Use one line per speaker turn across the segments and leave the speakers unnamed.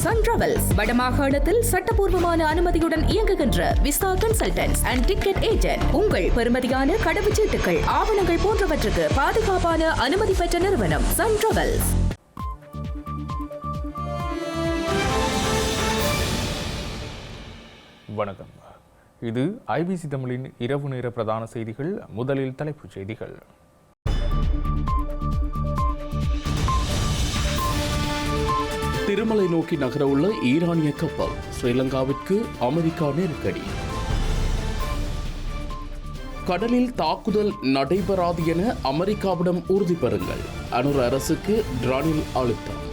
Sun travels வடமாகாணத்தில் சட்டபூர்வமான அனுமதியுடன் இயங்குகின்ற visa consultants and ticket agent. உங்கள் பெறுமதியான கடவுச்சீட்டுகள், ஆவணங்கள் போன்றவற்றுக்கு பாதுகாப்பான அனுமதி பெற்ற நிறுவனம் சன் டிராவல்ஸ்.
வணக்கம். இது ஐபிசி தமிழின் இரவு நேர பிரதான செய்திகள். முதலில் தலைப்புச் செய்திகள்.
திருமலை நோக்கி நகரவுள்ள ஈரானிய கப்பல், ஸ்ரீலங்காவிற்கு அமெரிக்கா நெருக்கடி. கடலில் தாக்குதல் நடைபெறாது என அமெரிக்காவிடம் உறுதி பெறுங்கள், அனுர் அரசுக்கு ரணில் அழுத்தம்.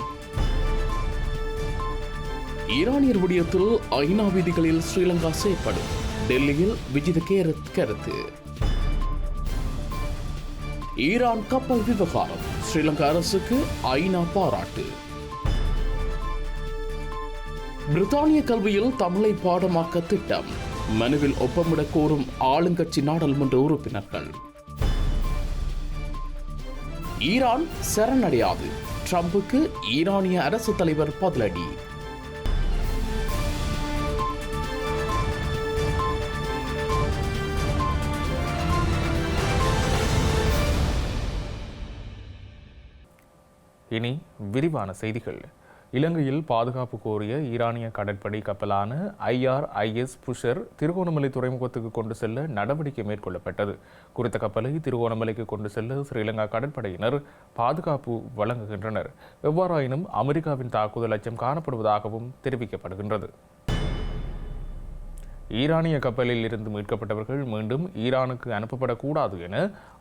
ஈரானியர் விடயத்தில் ஐநா விதிகளில் ஸ்ரீலங்கா செயற்படும், டெல்லியில் விஜித கருத்து. ஈரான் கப்பல் விவகாரம், ஸ்ரீலங்கா அரசுக்கு ஐநா பாராட்டு. பிரித்தானிய கல்வியில் தமிழை பாடமாக்க திட்டம், மனுவில் ஒப்பமிடக் கோரும் ஆளுங்கட்சி நாடாளுமன்ற உறுப்பினர்கள். ஈரான் சரணடையாது, ட்ரம்புக்கு ஈரானிய அரசு தலைவர் பதிலடி.
இனி விரிவான செய்திகள். இலங்கையில் பாதுகாப்பு கோரிய ஈரானிய கடற்படை கப்பலான IRIS புஷர் திருகோணமலை துறைமுகத்துக்கு கொண்டு செல்ல நடவடிக்கை மேற்கொள்ளப்பட்டது. குறித்த கப்பலை திருகோணமலைக்கு கொண்டு செல்ல ஸ்ரீலங்கா கடற்படையினர் பாதுகாப்பு வழங்குகின்றனர். எவ்வாறாயினும் அமெரிக்காவின் தாக்குதல் அச்சம் காணப்படுவதாகவும் தெரிவிக்கப்படுகின்றது. ஈரானிய கப்பலில் இருந்து மீட்கப்பட்டவர்கள் மீண்டும் ஈரானுக்கு அனுப்பப்படக்கூடாது என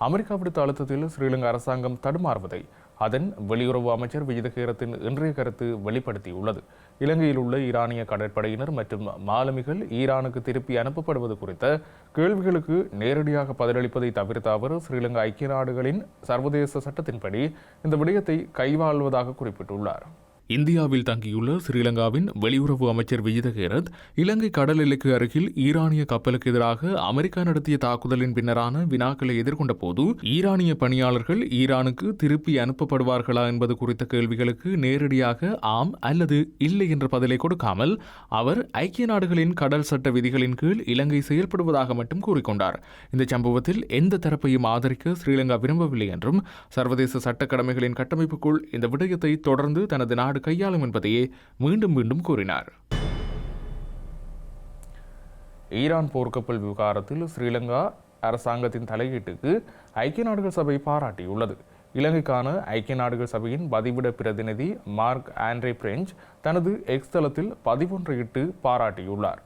அமெரிக்கா விடுத்த அழுத்தத்தில் ஸ்ரீலங்கா அரசாங்கம் தடுமாறுவதை அதன் வெளியுறவு அமைச்சர் விஜிதகேரத்தின் இன்றைய கருத்து வெளிப்படுத்தியுள்ளது. இலங்கையில் உள்ள ஈரானிய கடற்படையினர் மற்றும் மாலுமிகள் ஈரானுக்கு திருப்பி அனுப்பப்படுவது குறித்த கேள்விகளுக்கு நேரடியாக பதிலளிப்பதை தவிர்த்த அவர் ஸ்ரீலங்கா ஐக்கிய நாடுகளின் சர்வதேச சட்டத்தின்படி இந்த விடயத்தை கையாள்வதாக குறிப்பிட்டுள்ளார். இந்தியாவில் தங்கியுள்ள ஸ்ரீலங்காவின் வெளியுறவு அமைச்சர் விஜிதகேரத் இலங்கை கடல் எல்லைக்கு அருகில் ஈரானிய கப்பலுக்கு எதிராக அமெரிக்கா நடத்திய தாக்குதலின் பின்னரான வினாக்களை எதிர்கொண்ட போது ஈரானிய பணியாளர்கள் ஈரானுக்கு திருப்பி அனுப்பப்படுவார்களா என்பது குறித்த கேள்விகளுக்கு நேரடியாக ஆம் அல்லது இல்லை என்ற பதிலை கொடுக்காமல் அவர் ஐக்கிய நாடுகளின் கடல் சட்ட விதிகளின் கீழ் இலங்கை செயல்படுவதாக மட்டும் கூறிக்கொண்டார். இந்த சம்பவத்தில் எந்த தரப்பையும் ஆதரிக்க ஸ்ரீலங்கா விரும்பவில்லை என்றும் சர்வதேச சட்ட கடமைகளின் கட்டமைப்புக்குள் இந்த விடயத்தை தொடர்ந்து தனது நாடு கையாளும் என்பதையே மீண்டும் மீண்டும் கூறினார். ஈரான் போர்க்கப்பல் விவகாரத்தில் ஸ்ரீலங்கா அரசாங்கத்தின் தலையீட்டுக்கு ஐக்கிய நாடுகள் சபை பாராட்டியுள்ளது. இலங்கைக்கான ஐக்கிய நாடுகள் சபையின் பதிவிட பிரதிநிதி மார்க் ஆண்ட்ரே பிரெஞ்ச் தனது எக்ஸ் தளத்தில் பதிவொன்றையிட்டு பாராட்டியுள்ளார்.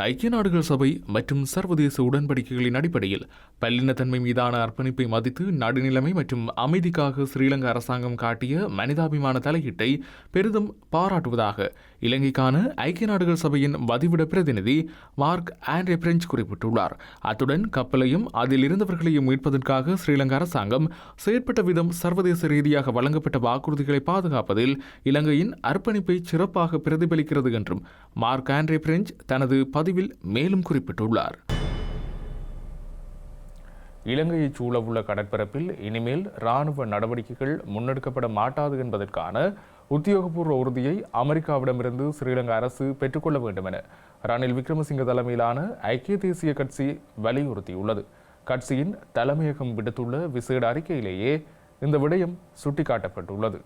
ஐக்கிய நாடுகள் சபை மற்றும் சர்வதேச உடன்படிக்கைகளின் அடிப்படையில் பல்லினத்தன்மை மீதான அர்ப்பணிப்பை மதித்து நடுநிலைமை மற்றும் அமைதிக்காக ஸ்ரீலங்கா அரசாங்கம் காட்டிய மனிதாபிமான தலையீட்டை பெரிதும் பாராட்டுவதாக இலங்கைக்கான ஐக்கிய நாடுகள் சபையின் வதிவிட பிரதிநிதி மார்க் ஆண்ட்ரே பிரெஞ்ச் குறிப்பிட்டுள்ளார். அத்துடன் கப்பலையும் அதில் இருந்தவர்களையும் மீட்பதற்காக ஸ்ரீலங்கா அரசாங்கம் செயற்பட்ட விதம் சர்வதேச ரீதியாக வழங்கப்பட்ட வாக்குறுதிகளை பாதுகாப்பதில் இலங்கையின் அர்ப்பணிப்பை சிறப்பாக பிரதிபலிக்கிறது என்றும் மார்க் ஆண்ட்ரே பிரெஞ்ச் தனது பதிவில் மேலும் குறிப்பிட்டுள்ளார். இலங்கையை சூழவுள்ள கடற்பரப்பில் இனிமேல் இராணுவ நடவடிக்கைகள் முன்னெடுக்கப்பட மாட்டாது என்பதற்கான உத்தியோகபூர்வ உறுதியை அமெரிக்காவிடமிருந்து ஸ்ரீலங்கா அரசு பெற்றுக்கொள்ள வேண்டும் என ரணில் விக்ரமசிங்க தலைமையிலான ஐக்கிய தேசிய கட்சி வலியுறுத்தியுள்ளது. கட்சியின் தலைமையகம் விடுத்துள்ள விசேட அறிக்கையிலேயே இந்த விடயம் சுட்டிக்காட்டப்பட்டுள்ளது.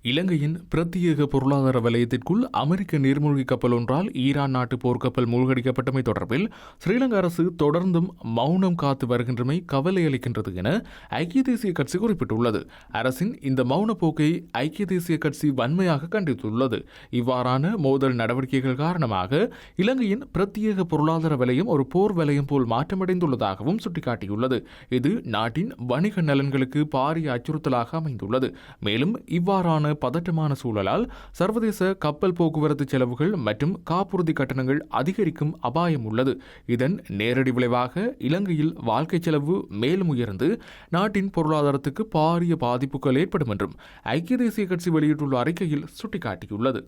இலங்கையின் பிரத்யேக பொருளாதார வலயத்திற்குள் அமெரிக்க நீர்மூழ்கி கப்பல் ஒன்றால் ஈரான் நாட்டு போர்க்கப்பல் மூழ்கடிக்கப்பட்டமை தொடர்பில் ஸ்ரீலங்கா அரசு தொடர்ந்தும் மௌனம் காத்து வருகின்றமை கவலை அளிக்கின்றது என ஐக்கிய தேசிய கட்சி குறிப்பிட்டுள்ளது. அரசின் இந்த மௌன போக்கை ஐக்கிய தேசிய கட்சி வன்மையாக கண்டித்துள்ளது. இவ்வாறான மோதல் நடவடிக்கைகள் காரணமாக இலங்கையின் பிரத்யேக பொருளாதார வலயம் ஒரு போர் வலயம் போல் மாற்றமடைந்துள்ளதாகவும் சுட்டிக்காட்டியுள்ளது. இது நாட்டின் வணிக நலன்களுக்கு பாரிய அச்சுறுத்தலாக அமைந்துள்ளது. மேலும் இவ்வாறான பதட்டமான சூழலால் சர்வதேச கப்பல் போக்குவரத்து செலவுகள் மற்றும் காப்புறுதி கட்டணங்கள் அதிகரிக்கும் அபாயம் உள்ளது. இதன் நேரடி விளைவாக இலங்கையில் வாழ்க்கை செலவு மேலும் உயர்ந்து நாட்டின் பொருளாதாரத்துக்கு பாரிய பாதிப்புகள் ஏற்படும் என்றும் ஐக்கிய தேசிய கட்சி வெளியிட்டுள்ள அறிக்கையில் சுட்டிக்காட்டியுள்ளது.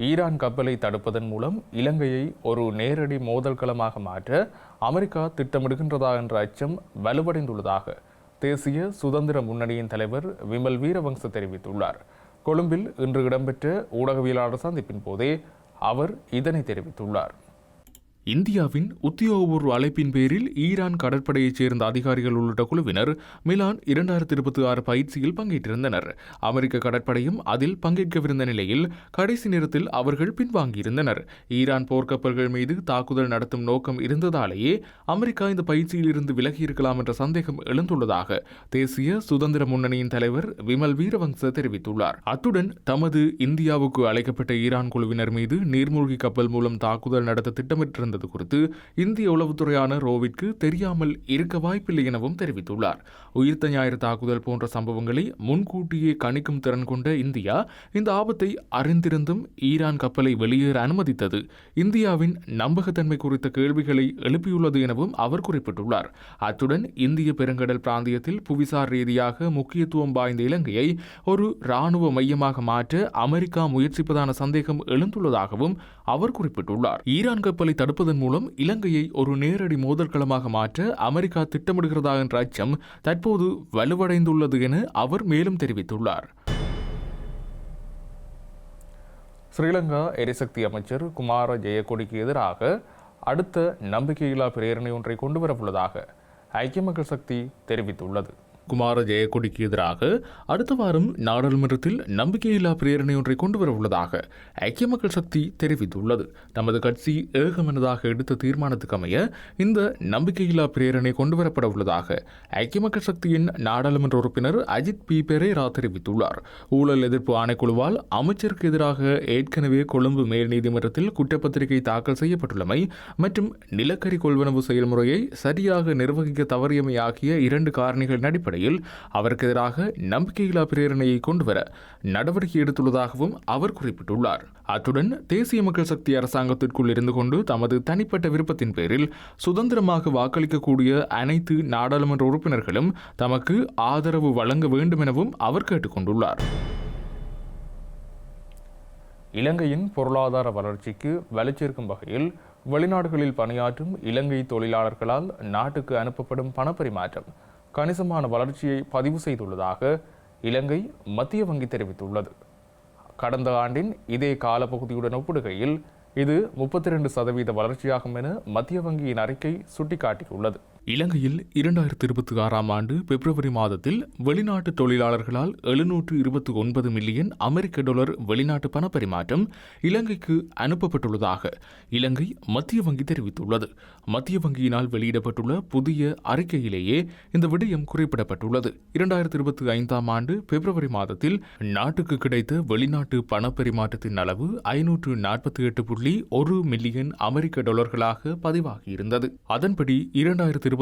ஈரான் கப்பலை தடுப்பதன் மூலம் இலங்கையை ஒரு நேரடி மோதல் களமாக மாற்ற அமெரிக்கா திட்டமிடுகின்றதா என்ற அச்சம் வலுவடைந்துள்ளதாக தேசிய சுதந்திர முன்னணியின் தலைவர் விமல் வீரவங்ச தெரிவித்துள்ளார். கொழும்பில் இன்று இடம்பெற்ற ஊடகவியலாளர் சந்திப்பின் போதே அவர் இதனை தெரிவித்துள்ளார். இந்தியாவின் உத்தியோகபூர்வ அழைப்பின் பேரில் ஈரான் கடற்படையைச் சேர்ந்த அதிகாரிகள் உள்ளிட்ட குழுவினர் மிலான் 2026 பயிற்சியில் பங்கேற்றிருந்தனர். அமெரிக்க கடற்படையும் அதில் பங்கேற்கவிருந்த நிலையில் கடைசி நேரத்தில் அவர்கள் பின்வாங்கியிருந்தனர். ஈரான் போர்க்கப்பல்கள் மீது தாக்குதல் நடத்தும் நோக்கம் இருந்ததாலேயே அமெரிக்கா இந்த பயிற்சியில் இருந்து விலகியிருக்கலாம் என்ற சந்தேகம் எழுந்துள்ளதாக தேசிய சுதந்திர முன்னணியின் தலைவர் விமல் வீரவங்ச தெரிவித்துள்ளார். அத்துடன் தமது இந்தியாவுக்கு அழைக்கப்பட்ட ஈரான் குழுவினர் மீது நீர்மூழ்கி கப்பல் மூலம் தாக்குதல் நடத்த திட்டமிட்டிருந்தது குறித்து இந்திய உளவுத்துறையான ரோவிற்கு தெரியாமல் இருக்க வாய்ப்பில்லை எனவும் தெரிவித்துள்ளார். உயிர்த்த ஞாயிறு தாக்குதல் போன்ற சம்பவங்களை முன்கூட்டியே கணிக்கும் திறன் கொண்ட இந்தியா இந்த ஆபத்தை அறிந்திருந்தும் ஈரான் கப்பலை வெளியேற அனுமதித்தது இந்தியாவின் நம்பகத்தன்மை குறித்த கேள்விகளை எழுப்பியுள்ளது எனவும் அவர் குறிப்பிட்டுள்ளார். அத்துடன் இந்திய பெருங்கடல் பிராந்தியத்தில் புவிசார் ரீதியாக முக்கியத்துவம் வாய்ந்த இலங்கையை ஒரு இராணுவ மையமாக மாற்ற அமெரிக்கா முயற்சிப்பதான சந்தேகம் எழுந்துள்ளதாகவும் அவர் குறிப்பிட்டுள்ளார். ஈரான் கப்பலை தடுப்பதன் மூலம் இலங்கையை ஒரு நேரடி மோதல்களமாக மாற்ற அமெரிக்கா திட்டமிடுகிறதா என்ற அச்சம் தற்போது வலுவடைந்துள்ளது என அவர் மேலும் தெரிவித்துள்ளார். ஸ்ரீலங்கா எரிசக்தி அமைச்சர் குமார ஜெயக்கொடிக்கு எதிராக அடுத்த நம்பிக்கையில்லா பிரேரணை ஒன்றை கொண்டுவரவுள்ளதாக ஐக்கிய மக்கள் சக்தி தெரிவித்துள்ளது. குமார ஜெயக்கொடிக்கு எதிராக அடுத்த வாரம் நாடாளுமன்றத்தில் நம்பிக்கையில்லா பிரேரணை ஒன்றை கொண்டுவர உள்ளதாக ஐக்கிய மக்கள் சக்தி தெரிவித்துள்ளது. நமது கட்சி ஏகமனதாக எடுத்த தீர்மானத்துக்கு அமைய இந்த நம்பிக்கையில்லா பிரேரணை கொண்டுவரப்பட உள்ளதாக ஐக்கிய மக்கள் சக்தியின் நாடாளுமன்ற உறுப்பினர் அஜித் பி பெரேரா தெரிவித்துள்ளார். ஊழல் எதிர்ப்பு ஆணைக்குழுவால் அமைச்சருக்கு எதிராக ஏற்கனவே கொழும்பு மேல் நீதிமன்றத்தில் குற்றப்பத்திரிகை தாக்கல் செய்யப்பட்டுள்ளமை மற்றும் நிலக்கரி கொள்வனவு செயல்முறையை சரியாக நிர்வகிக்க தவறியமை ஆகிய 2 காரணிகளின் அடிப்படையில் அவருக்கு எதிராக நம்பிக்கையில்லா பிரேரணையை கொண்டுவர நடவடிக்கை எடுத்துள்ளதாகவும் அவர் குறிப்பிட்டுள்ளார். அத்துடன் தேசிய மக்கள் சக்தி அரசாங்கத்திற்குள் இருந்து கொண்டு தமது தனிப்பட்ட விருப்பத்தின் பேரில் சுதந்திரமாக வாக்களிக்கக்கூடிய அனைத்து நாடாளுமன்ற உறுப்பினர்களும் தமக்கு ஆதரவு வழங்க வேண்டும் எனவும் அவர் கேட்டுக்கொண்டுள்ளார். இலங்கையின் பொருளாதார வளர்ச்சிக்கு வலுச்சேர்க்கும் வகையில் வெளிநாடுகளில் பணியாற்றும் இலங்கை தொழிலாளர்களால் நாட்டுக்கு அனுப்பப்படும் பணப்பரிமாற்றம் கணிசமான வளர்ச்சியை பதிவு செய்துள்ளதாக இலங்கை மத்திய வங்கி தெரிவித்துள்ளது. கடந்த ஆண்டின் இதே காலப்பகுதியுடன் ஒப்பிடுகையில் இது 32% வளர்ச்சியாகும் என மத்திய வங்கியின் அறிக்கை சுட்டிக்காட்டியுள்ளது. இலங்கையில் 2026 ஆண்டு பிப்ரவரி மாதத்தில் வெளிநாட்டு தொழிலாளர்களால் 729 மில்லியன் அமெரிக்க டாலர் வெளிநாட்டு பணப்பரிமாற்றம் இலங்கைக்கு அனுப்பப்பட்டுள்ளதாக இலங்கை மத்திய வங்கி தெரிவித்துள்ளது. மத்திய வங்கியினால் வெளியிடப்பட்டுள்ள புதிய அறிக்கையிலேயே இந்த விடயம் குறிப்பிடப்பட்டுள்ளது. 2025 ஆண்டு பிப்ரவரி மாதத்தில் நாட்டுக்கு கிடைத்த வெளிநாட்டு பணப்பரிமாற்றத்தின் அளவு 548.1 மில்லியன் அமெரிக்க டாலர்களாக பதிவாகியிருந்தது. அதன்படி 2026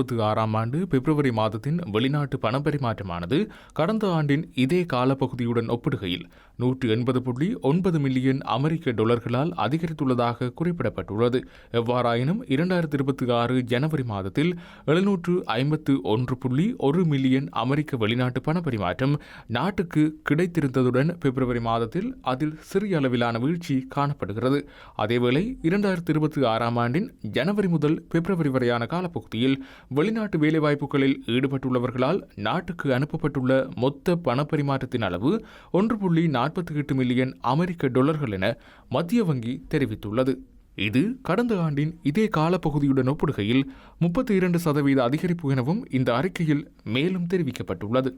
ஆண்டு பிப்ரவரி மாதத்தின் வெளிநாட்டு பணப்பரிமாற்றமானது கடந்த ஆண்டின் இதே காலப்பகுதியுடன் ஒப்பிடுகையில் 180.9 மில்லியன் அமெரிக்க டாலர்களால் அதிகரித்துள்ளதாக குறிப்பிடப்பட்டுள்ளது. எவ்வாறாயினும் 2026 ஜனவரி மாதத்தில் 751.1 மில்லியன் அமெரிக்க வெளிநாட்டு பணப்பரிமாற்றம் நாட்டுக்கு கிடைத்திருந்ததுடன் பிப்ரவரி மாதத்தில் அதில் சிறிய அளவிலான வீழ்ச்சி காணப்படுகிறது. அதேவேளை 2026 ஆண்டின் ஜனவரி முதல் பிப்ரவரி வரையான காலப்பகுதியில் வெளிநாட்டு வேலைவாய்ப்புகளில் ஈடுபட்டுள்ளவர்களால் நாட்டுக்கு அனுப்பப்பட்டுள்ள மொத்த பணப்பரிமாற்றத்தின் அளவு 1.48 மில்லியன் அமெரிக்க டாலர்கள் என மத்திய வங்கி தெரிவித்துள்ளது. இது கடந்த ஆண்டின் இதே காலப்பகுதியுடன் ஒப்பிடுகையில் 32% அதிகரிப்பு எனவும் இந்த அறிக்கையில் மேலும் தெரிவிக்கப்பட்டுள்ளது.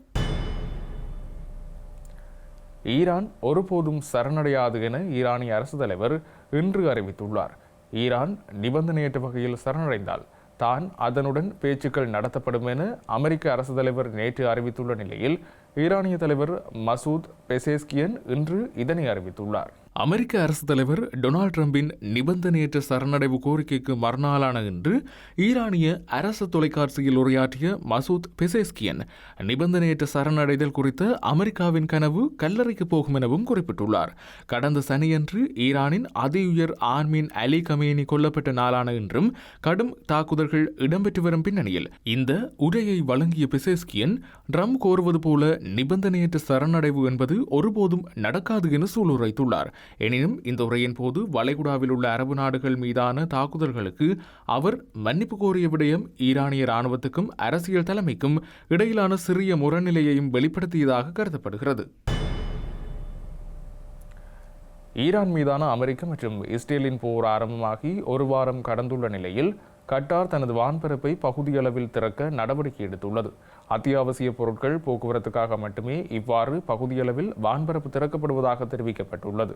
ஈரான் ஒருபோதும் சரணடையாது என ஈரானிய அரசு தலைவர் இன்று அறிவித்துள்ளார். ஈரான் நிபந்தனையற்ற வகையில் சரணடைந்தால் தான் அதனுடன் பேச்சுக்கள் நடத்தப்படும் என அமெரிக்க அரசு தலைவர் நேற்று அறிவித்துள்ள நிலையில் ஈரானிய தலைவர் மசூத் பெசேஸ்கியன் இன்று இதனை அறிவித்துள்ளார். அமெரிக்க அரசு தலைவர் டொனால்ட் ட்ரம்பின் நிபந்தனையற்ற சரணடைவு கோரிக்கைக்கு மறுநாளான இன்று ஈரானிய அரசு தொலைக்காட்சியில் உரையாற்றிய மசூத் பெசேஸ்கியன் நிபந்தனையற்ற சரணடைதல் குறித்த அமெரிக்காவின் கனவு கல்லறைக்கு போகும் எனவும் குறிப்பிட்டுள்ளார். கடந்த சனியன்று ஈரானின் அதிஉயர் ஆர்மீன் அலி கமேனி கொல்லப்பட்ட நாளான இன்றும் கடும் தாக்குதல்கள் இடம்பெற்று வரும் பின்னணியில் இந்த உரையை வழங்கிய பெசேஸ்கியன் ட்ரம்ப் கோருவது போல நிபந்தனையற்ற சரணடைவு என்பது ஒருபோதும் நடக்காது என சூளுரைத்துள்ளார். எனினும் இந்த உரையின் போது வளைகுடாவில் உள்ள அரபு நாடுகள் மீதான தாக்குதல்களுக்கு அவர் மன்னிப்பு கோரிய விடயம் ஈரானிய இராணுவத்துக்கும் அரசியல் தலைமைக்கும் இடையிலான சிறிய முரண்நிலையையும் வெளிப்படுத்தியதாக கருதப்படுகிறது. ஈரான் மீதான அமெரிக்க மற்றும் இஸ்ரேலின் போர் ஆரம்பமாகி ஒரு வாரம் கடந்துள்ள நிலையில் கட்டார் தனது வான்பரப்பை பகுதியளவில் திறக்க நடவடிக்கை எடுத்துள்ளது. அத்தியாவசிய பொருட்கள் போக்குவரத்துக்காக மட்டுமே இவ்வாறு பகுதியளவில் வான்பரப்பு திறக்கப்படுவதாக தெரிவிக்கப்பட்டுள்ளது.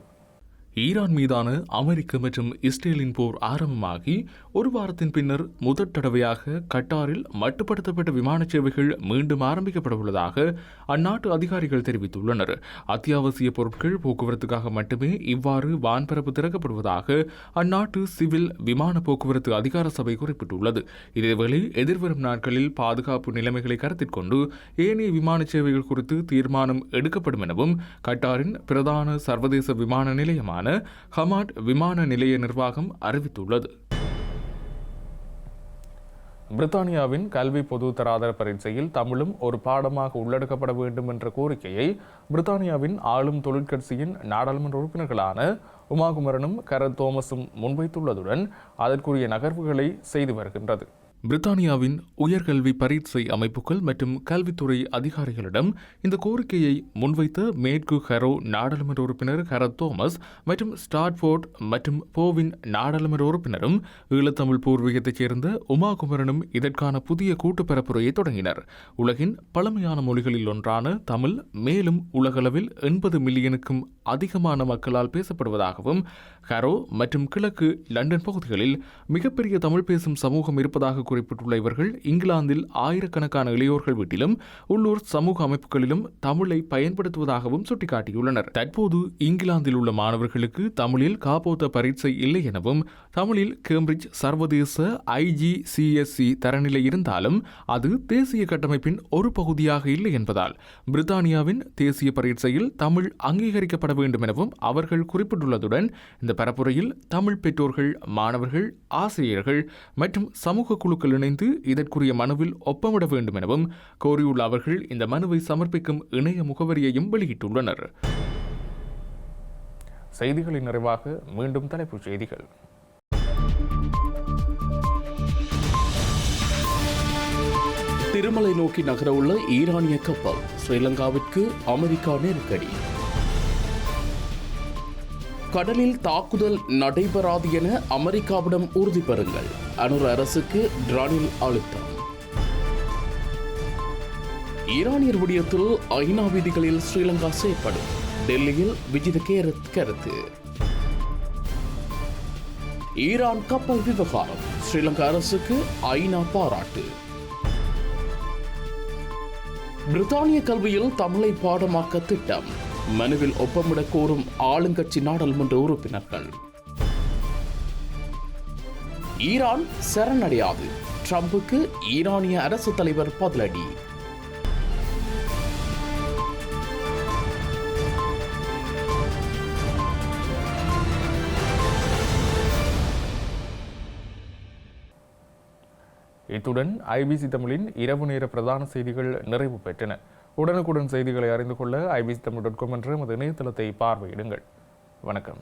ஈரான் மீதான அமெரிக்க மற்றும் இஸ்ரேலின் போர் ஆரம்பமாகி ஒரு வாரத்தின் பின்னர் முதற் தடவையாக கட்டாரில் மட்டுப்படுத்தப்பட்ட விமான சேவைகள் மீண்டும் ஆரம்பிக்கப்பட உள்ளதாக அந்நாட்டு அதிகாரிகள் தெரிவித்துள்ளனர். அத்தியாவசிய பொருட்கள் போக்குவரத்துக்காக மட்டுமே இவ்வாறு வான்பரப்பு திறக்கப்படுவதாக அந்நாட்டு சிவில் விமான போக்குவரத்து அதிகார சபை குறிப்பிட்டுள்ளது. இதேவேளை எதிர்வரும் நாட்களில் பாதுகாப்பு நிலைமைகளை கருத்தில் கொண்டு ஏனைய விமான சேவைகள் குறித்து தீர்மானம் எடுக்கப்படும் எனவும் கட்டாரின் பிரதான சர்வதேச விமான நிலையமான ஹமாட் விமான நிலைய நிர்வாகம் அறிவித்துள்ளது. பிரித்தானியாவின் கல்வி பொது தராதர பரீட்சையில் தமிழும் ஒரு பாடமாக உள்ளடக்கப்பட வேண்டும் என்ற கோரிக்கையை பிரித்தானியாவின் ஆளும் தொழிற்கட்சியின் நாடாளுமன்ற உறுப்பினர்களான உமாகுமரனும் கரத் தோமஸும் முன்வைத்துள்ளதுடன் அதற்குரிய நகர்வுகளை செய்து வருகின்றது. பிரித்தானியாவின் உயர்கல்வி பரீட்சை அமைப்புகள் மற்றும் கல்வித்துறை அதிகாரிகளிடம் இந்த கோரிக்கையை முன்வைத்த மேற்கு ஹரோ நாடாளுமன்ற உறுப்பினர் கரத் தோமஸ் மற்றும் ஸ்டாட்ஃபோர்ட் மற்றும் போவின் நாடாளுமன்ற உறுப்பினரும் ஈழத்தமிழ் பூர்வீகத்தைச் சேர்ந்த உமாகுமரனும் இதற்கான புதிய கூட்டு பரப்புரையை தொடங்கினர். உலகின் பழமையான மொழிகளில் ஒன்றான தமிழ் மேலும் உலகளவில் 80 மில்லியனுக்கும் அதிகமான மக்களால் பேசப்படுவதாகவும் ஹரோ மற்றும் கிழக்கு லண்டன் பகுதிகளில் மிகப்பெரிய தமிழ் பேசும் சமூகம் இருப்பதாக குறிப்பிட்டுள்ள இவர்கள் இங்கிலாந்தில் ஆயிரக்கணக்கான இளையோர்கள் வீட்டிலும் உள்ளூர் சமூக அமைப்புகளிலும் தமிழை பயன்படுத்துவதாகவும் சுட்டிக்காட்டியுள்ளனர். தற்போது இங்கிலாந்தில் உள்ள மாணவர்களுக்கு தமிழில் காப்போத்த பரீட்சை இல்லை எனவும் தமிழில் கேம்பிரிட்ஜ் சர்வதேச IGCSE தரநிலை இருந்தாலும் அது தேசிய கட்டமைப்பின் ஒரு பகுதியாக இல்லை என்பதால் பிரித்தானியாவின் தேசிய பரீட்சையில் தமிழ் அங்கீகரிக்கப்பட வேண்டும் எனவும் அவர்கள் குறிப்பிட்டுள்ளதுடன் இந்த பரப்புரையில் தமிழ் பெற்றோர்கள், மாணவர்கள், ஆசிரியர்கள் மற்றும் சமூக குழுக்கள் இணைந்து இதற்குரிய மனுவில் ஒப்பமிட வேண்டும் எனவும் கோரியுள்ள அவர்கள் இந்த மனுவை சமர்ப்பிக்கும் இணைய முகவரியையும் வெளியிட்டுள்ளனர். செய்திகளின் நிறைவாக மீண்டும் தலைப்புச் செய்திகள்.
திருமலை நோக்கி நகரவுள்ள ஈரானிய கப்பல், ஸ்ரீலங்காவிற்கு அமெரிக்கா நெருக்கடி. கடலில் தாக்குதல் நடைபெறாது என அமெரிக்காவிடம் உறுதி பெறுங்கள், அனுர் அரசுக்கு டிரானில் அழுத்தம். ஈரானியர் விடயத்தில் ஐநா விதிகளில் ஸ்ரீலங்கா செயற்படும், டெல்லியில் விஜித கருத்து. ஈரான் கப்பல் விவகாரம், ஸ்ரீலங்கா அரசுக்கு ஐநா பாராட்டு. பிரித்தானிய கல்வியில் தமிழை பாடமாக்க திட்டம், மனுவில் ஒப்பமிட கோரும் ஆளுங்கட்சி நாடாளுமன்ற உறுப்பினர்கள். ஈரான் சரணடையாது, ட்ரம்புக்கு ஈரானிய அரசு தலைவர் பதிலடி.
இத்துடன் IBC தமிழின் இரவு நேர பிரதான செய்திகள் நிறைவு பெற்றன. உடனுக்குடன் செய்திகளை அறிந்து கொள்ள ibctamil.com என்ற நமது இணையதளத்தை பார்வையிடுங்கள். வணக்கம்.